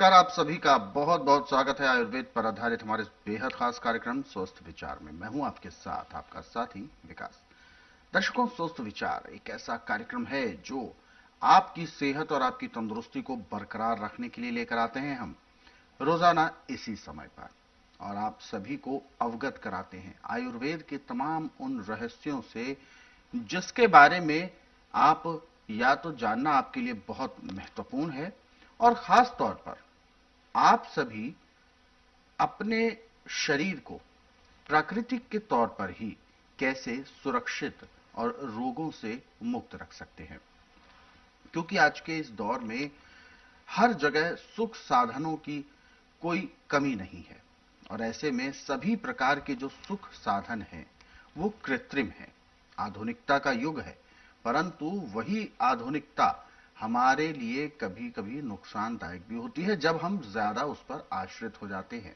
नमस्कार। आप सभी का बहुत बहुत स्वागत है आयुर्वेद पर आधारित हमारे इस बेहद खास कार्यक्रम स्वस्थ विचार में। मैं हूं आपके साथ आपका साथी विकास। दर्शकों, स्वस्थ विचार एक ऐसा कार्यक्रम है जो आपकी सेहत और आपकी तंदुरुस्ती को बरकरार रखने के लिए लेकर आते हैं हम रोजाना इसी समय पर, और आप सभी को अवगत कराते हैं आयुर्वेद के तमाम उन रहस्यों से जिसके बारे में आप या तो जानना आपके लिए बहुत महत्वपूर्ण है, और खास तौर पर आप सभी अपने शरीर को प्राकृतिक के तौर पर ही कैसे सुरक्षित और रोगों से मुक्त रख सकते हैं। क्योंकि आज के इस दौर में हर जगह सुख साधनों की कोई कमी नहीं है, और ऐसे में सभी प्रकार के जो सुख साधन हैं वो कृत्रिम हैं। आधुनिकता का युग है, परंतु वही आधुनिकता हमारे लिए कभी कभी नुकसानदायक भी होती है जब हम ज्यादा उस पर आश्रित हो जाते हैं।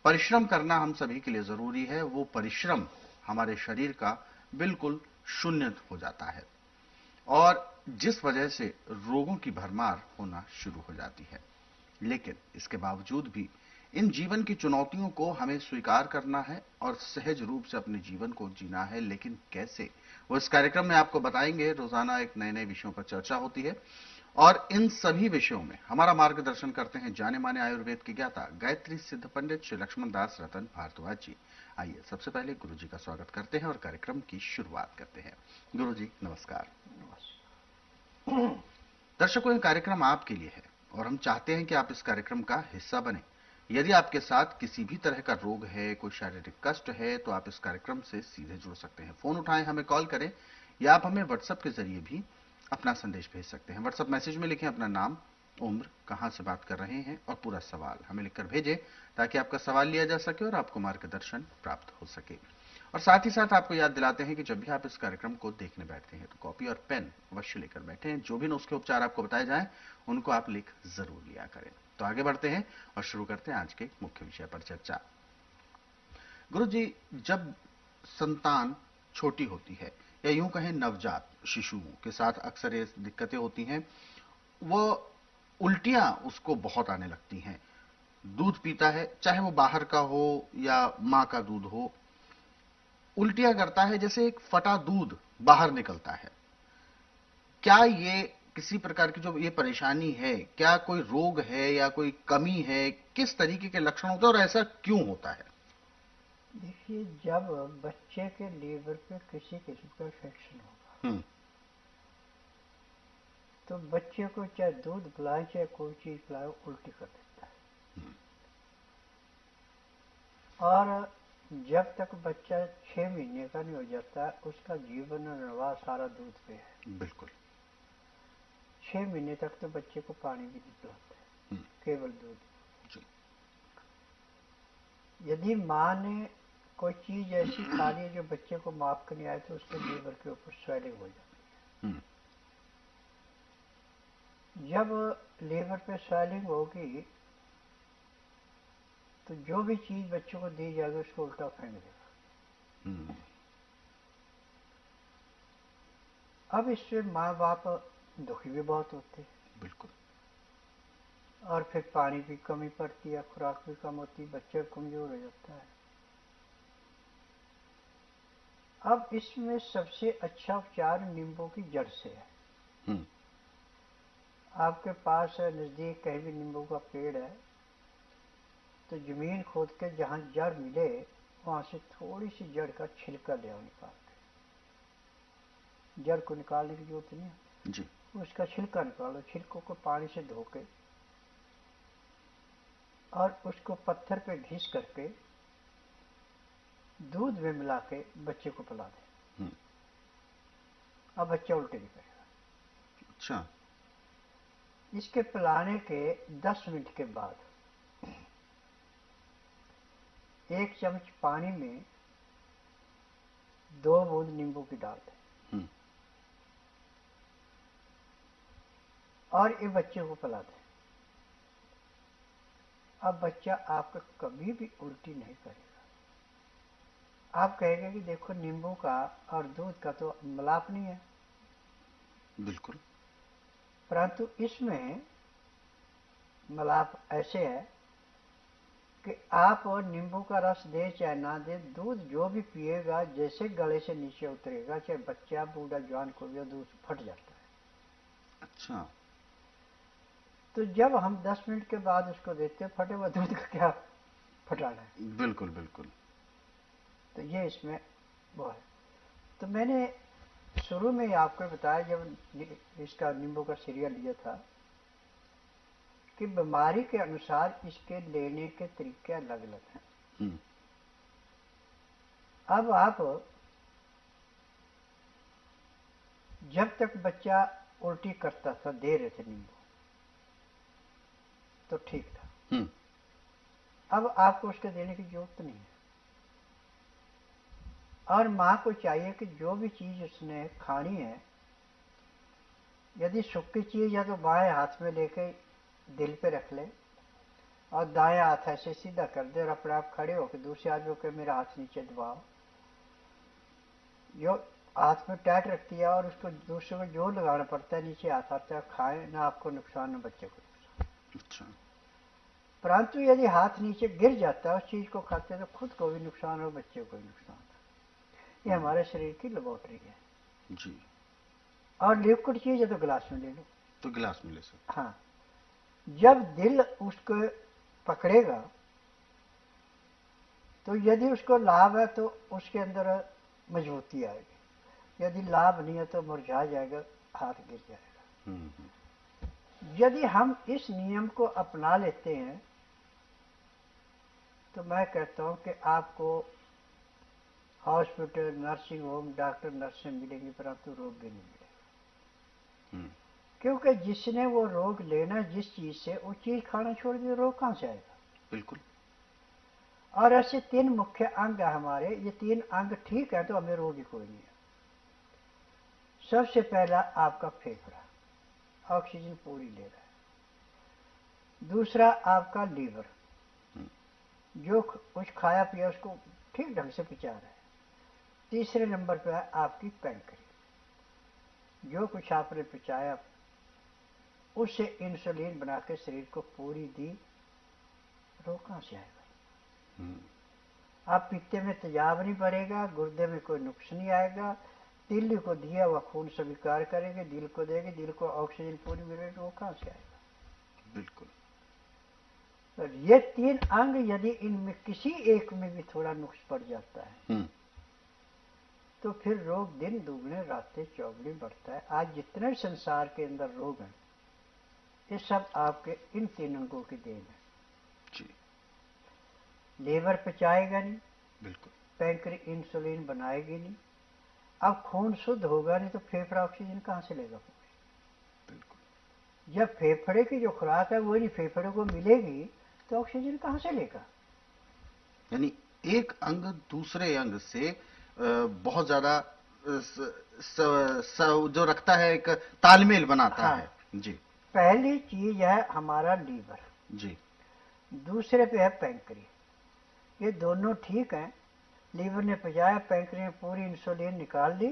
परिश्रम करना हम सभी के लिए जरूरी है, वो परिश्रम हमारे शरीर का बिल्कुल शून्य हो जाता है, और जिस वजह से रोगों की भरमार होना शुरू हो जाती है। लेकिन इसके बावजूद भी इन जीवन की चुनौतियों को हमें स्वीकार करना है और सहज रूप से अपने जीवन को जीना है। लेकिन कैसे, वो इस कार्यक्रम में आपको बताएंगे। रोजाना एक नए नए विषयों पर चर्चा होती है, और इन सभी विषयों में हमारा मार्गदर्शन करते हैं जाने माने आयुर्वेद के ज्ञाता गायत्री सिद्ध पंडित श्री लक्ष्मण दास रतन भारद्वाज जी। आइए सबसे पहले गुरु जी का स्वागत करते हैं और कार्यक्रम की शुरुआत करते हैं। गुरु जी नमस्कार। दर्शकों, ये कार्यक्रम आपके लिए है और हम चाहते हैं कि आप इस कार्यक्रम का हिस्सा बने। यदि आपके साथ किसी भी तरह का रोग है, कोई शारीरिक कष्ट है, तो आप इस कार्यक्रम से सीधे जुड़ सकते हैं। फोन उठाएं, हमें कॉल करें, या आप हमें व्हाट्सएप के जरिए भी अपना संदेश भेज सकते हैं। व्हाट्सएप मैसेज में लिखें अपना नाम, उम्र, कहां से बात कर रहे हैं और पूरा सवाल हमें लिखकर भेजें, ताकि आपका सवाल लिया जा सके और आपको मार्गदर्शन प्राप्त हो सके। और साथ ही साथ आपको याद दिलाते हैं कि जब भी आप इस कार्यक्रम को देखने बैठते हैं तो कॉपी और पेन अवश्य लेकर बैठें। जो भी नुस्खे उपचार आपको बताए जाएं उनको आप लिख जरूर लिया करें। तो आगे बढ़ते हैं और शुरू करते हैं आज के मुख्य विषय पर चर्चा। गुरु जी, जब संतान छोटी होती है, या यूं कहें नवजात शिशुओं के साथ अक्सर ये दिक्कतें होती हैं, वो उल्टियां उसको बहुत आने लगती हैं। दूध पीता है, चाहे वो बाहर का हो या मां का दूध हो, उल्टियां करता है जैसे एक फटा दूध बाहर निकलता है। क्या ये किसी प्रकार की जो ये परेशानी है, क्या कोई रोग है या कोई कमी है? किस तरीके के लक्षण होते हैं और ऐसा क्यों होता है? देखिए, जब बच्चे के लीवर पे किसी किस्म का इन्फेक्शन होगा तो बच्चे को चाहे दूध पिलाए चाहे कोई चीज पिलाए उल्टी कर देता है। और जब तक बच्चा 6 महीने का नहीं हो जाता उसका जीवन और निर्वाह सारा दूध पे है। बिल्कुल। 6 महीने तक तो बच्चे को पानी भी नहीं पिलाते, केवल दूध। जी। यदि माँ ने कोई चीज ऐसी खा ली जो बच्चे को माप कर नहीं आए तो उसके लीवर के ऊपर स्वेलिंग हो जाती है। जब लीवर पे स्वेलिंग होगी तो जो भी चीज बच्चों को दी जाएगी उसको उल्टा फेंक देगा। अब इससे माँ बाप दुखी भी बहुत होते हैं। बिल्कुल। और फिर पानी की कमी पड़ती है, खुराक भी कम होती है, बच्चा कमजोर हो जाता है। अब इसमें सबसे अच्छा उपचार नींबू की जड़ से है। आपके पास नजदीक कहीं भी नींबू का पेड़ है तो जमीन खोद के जहां जड़ मिले वहां से थोड़ी सी जड़ का छिलका ले आओ निकाल के। जड़ को निकालने की जरूरत नहीं है जी। उसका छिलका निकालो, छिलकों को पानी से धो के और उसको पत्थर पे घिस करके दूध में मिला के बच्चे को पिला दे। अब बच्चा उल्टी नहीं करेगा। अच्छा। इसके पिलाने के 10 मिनट के बाद 1 चम्मच पानी में 2 बूंद नींबू की डाल दें और ये बच्चे को पिला दें। अब बच्चा आपका कभी भी उल्टी नहीं करेगा। आप कहेंगे कि देखो नींबू का और दूध का तो मिलाप नहीं है। बिल्कुल। परंतु इसमें मिलाप ऐसे है कि आप नींबू का रस दे चाहे ना दे, दूध जो भी पिएगा जैसे गले से नीचे उतरेगा, चाहे बच्चा बूढ़ा जवान को भी, दूध फट जाता है। अच्छा। तो जब हम 10 मिनट के बाद उसको देते, फटे हुए दूध का क्या फटाना है। बिल्कुल बिल्कुल। तो ये इसमें वो है। तो मैंने शुरू में ही आपको बताया जब इसका नींबू का सीरियल लिया था कि बीमारी के अनुसार इसके लेने के तरीके अलग अलग हैं। अब आप जब तक बच्चा उल्टी करता था दे रहे थे नींबू तो ठीक था। अब आपको उसके देने की जरूरत नहीं है। और मां को चाहिए कि जो भी चीज उसने खानी है, यदि सूखी चीज है तो बाएं हाथ में लेके दिल पे रख ले और दाएं हाथ ऐसे सीधा कर दे और अपने आप खड़े होकर दूसरे आदमी को मेरा हाथ नीचे दबाओ। जो हाथ में टाइट रखती है और उसको दूसरे को जोर लगाना पड़ता है, नीचे हाथ आता है, खाए ना आपको नुकसान ना बच्चे को नुकसान। अच्छा। परंतु यदि हाथ नीचे गिर जाता है उस चीज को खाते तो खुद को भी नुकसान हो, बच्चे को भी नुकसान हो। ये हमारे शरीर की लेबोरेटरी है जी। और लिक्विड चीज है तो गिलास में ले लो, तो गिलास में ले सकते। हाँ। जब दिल उसको पकड़ेगा तो यदि उसको लाभ है तो उसके अंदर मजबूती आएगी, यदि लाभ नहीं है तो मुरझा जाएगा, हाथ गिर जाएगा। यदि हम इस नियम को अपना लेते हैं तो मैं कहता हूं कि आपको हॉस्पिटल, नर्सिंग होम, डॉक्टर, नर्सें मिलेंगी परंतु रोग भी नहीं मिलेगा। क्योंकि जिसने वो रोग लेना जिस चीज से, वो चीज खाना छोड़ दिया, रोग कहां से आएगा। बिल्कुल। और ऐसे 3 मुख्य अंग है हमारे, ये 3 अंग ठीक है तो हमें रोग ही कोई नहीं है। सबसे पहला आपका फेफड़ा, ऑक्सीजन पूरी ले रहा है। दूसरा आपका लीवर, जो कुछ खाया पिया उसको ठीक ढंग से पचा रहा है। तीसरे नंबर पर है आपकी पैंक्री, जो कुछ आपने पचाया उससे इंसुलिन बना के शरीर को पूरी दी, रोग कहां से आएगा। आप पित्ते में तेजाब नहीं बढ़ेगा, गुर्दे में कोई नुक्स नहीं आएगा, दिल को दिया हुआ खून स्वीकार करेंगे, दिल को देंगे, दिल को ऑक्सीजन पूरी मिलेगी, वो कहां से आएगा। बिल्कुल। तो ये 3 अंग यदि इनमें किसी एक में भी थोड़ा नुक्स पड़ जाता है तो फिर रोग दिन दुगने रातें चौगुने बढ़ता है। आज जितने संसार के अंदर रोग हैं ये सब आपके इन 3 अंगों की देन है। जी। लीवर पचाएगा नहीं, बिल्कुल। पैंक्री इंसुलिन बनाएगी नहीं, अब खून शुद्ध होगा नहीं तो फेफड़ा ऑक्सीजन कहां से लेगा। बिल्कुल। जब फेफड़े की जो खुराक है वो नहीं फेफड़े को मिलेगी तो ऑक्सीजन कहां से लेगा। यानी एक अंग दूसरे अंग से बहुत ज्यादा जो रखता है, एक तालमेल बनाता है। जी। पहली चीज है हमारा लीवर, जी। दूसरे पे है पैंक्री। ये दोनों ठीक हैं, लीवर ने पचाया, पैंक्री ने पूरी इंसुलिन निकाल ली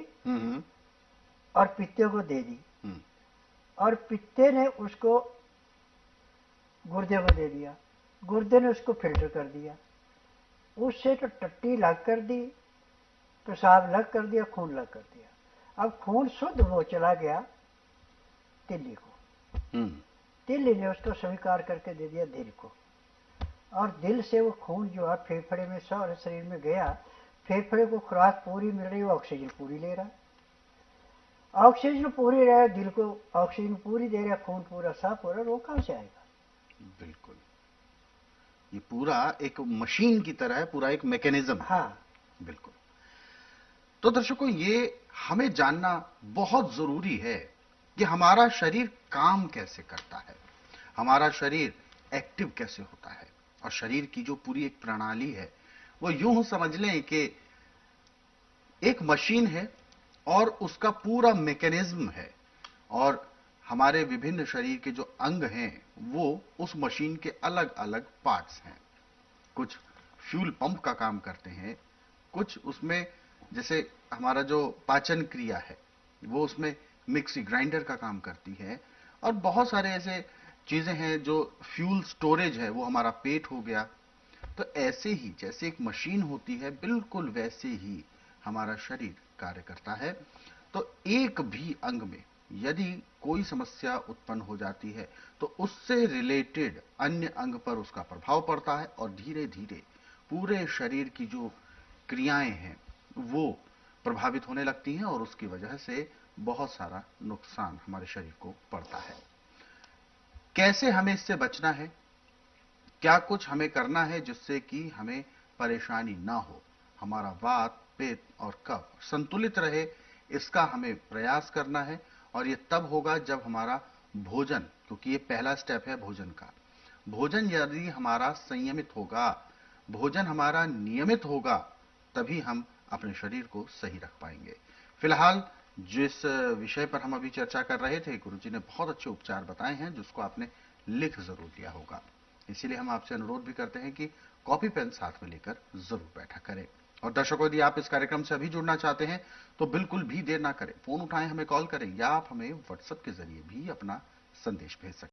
और पित्ते को दे दी, और पित्ते ने उसको गुर्दे को दे दिया, गुर्दे ने उसको फिल्टर कर दिया, उससे तो टट्टी लग कर दी, पेशाब लग कर दिया, खून लग कर दिया। अब खून शुद्ध हो चला गया तिल्ली को, तिल्ली ने उसको स्वीकार करके दे दिया दिल को, और दिल से वो खून जो है फेफड़े में सारे शरीर में गया, फेफड़े को खुराक पूरी मिल रही है, ऑक्सीजन पूरी ले रहा है, ऑक्सीजन पूरी रहे, दिल को ऑक्सीजन पूरी दे रहा, खून पूरा साफ हो रहा, रोग कहां से आएगा। बिल्कुल। ये पूरा एक मशीन की तरह है, पूरा एक मैकेनिज्म। हाँ। बिल्कुल। तो दर्शकों, ये हमें जानना बहुत जरूरी है कि हमारा शरीर काम कैसे करता है, हमारा शरीर एक्टिव कैसे होता है, और शरीर की जो पूरी एक प्रणाली है वो यूं समझ लें कि एक मशीन है और उसका पूरा मैकेनिज्म है, और हमारे विभिन्न शरीर के जो अंग हैं वो उस मशीन के अलग अलग पार्ट्स हैं। कुछ फ्यूल पंप का काम करते हैं, कुछ उसमें जैसे हमारा जो पाचन क्रिया है वो उसमें मिक्सी ग्राइंडर का काम करती है, और बहुत सारे ऐसे चीजें हैं, जो फ्यूल स्टोरेज है वो हमारा पेट हो गया। तो ऐसे ही जैसे एक मशीन होती है, बिल्कुल वैसे ही हमारा शरीर कार्य करता है। तो एक भी अंग में यदि कोई समस्या उत्पन्न हो जाती है तो उससे रिलेटेड अन्य अंग पर उसका प्रभाव पड़ता है और धीरे धीरे पूरे शरीर की जो क्रियाएं हैं वो प्रभावित होने लगती हैं और उसकी वजह से बहुत सारा नुकसान हमारे शरीर को पड़ता है। कैसे हमें इससे बचना है, क्या कुछ हमें करना है जिससे कि हमें परेशानी ना हो, हमारा वात, पित्त और कफ संतुलित रहे, इसका हमें प्रयास करना है। और ये तब होगा जब हमारा भोजन, क्योंकि ये पहला स्टेप है भोजन का, भोजन यदि हमारा संयमित होगा, भोजन हमारा नियमित होगा, तभी हम अपने शरीर को सही रख पाएंगे। फिलहाल जिस विषय पर हम अभी चर्चा कर रहे थे, गुरुजी ने बहुत अच्छे उपचार बताए हैं जिसको आपने लिख जरूर लिया होगा। इसीलिए हम आपसे अनुरोध भी करते हैं कि कॉपी पेन साथ में लेकर जरूर बैठा करें। और दर्शकों, यदि आप इस कार्यक्रम से अभी जुड़ना चाहते हैं तो बिल्कुल भी देर ना करें, फोन उठाएं, हमें कॉल करें या आप हमें व्हाट्सएप के जरिए भी अपना संदेश भेज सकते हैं।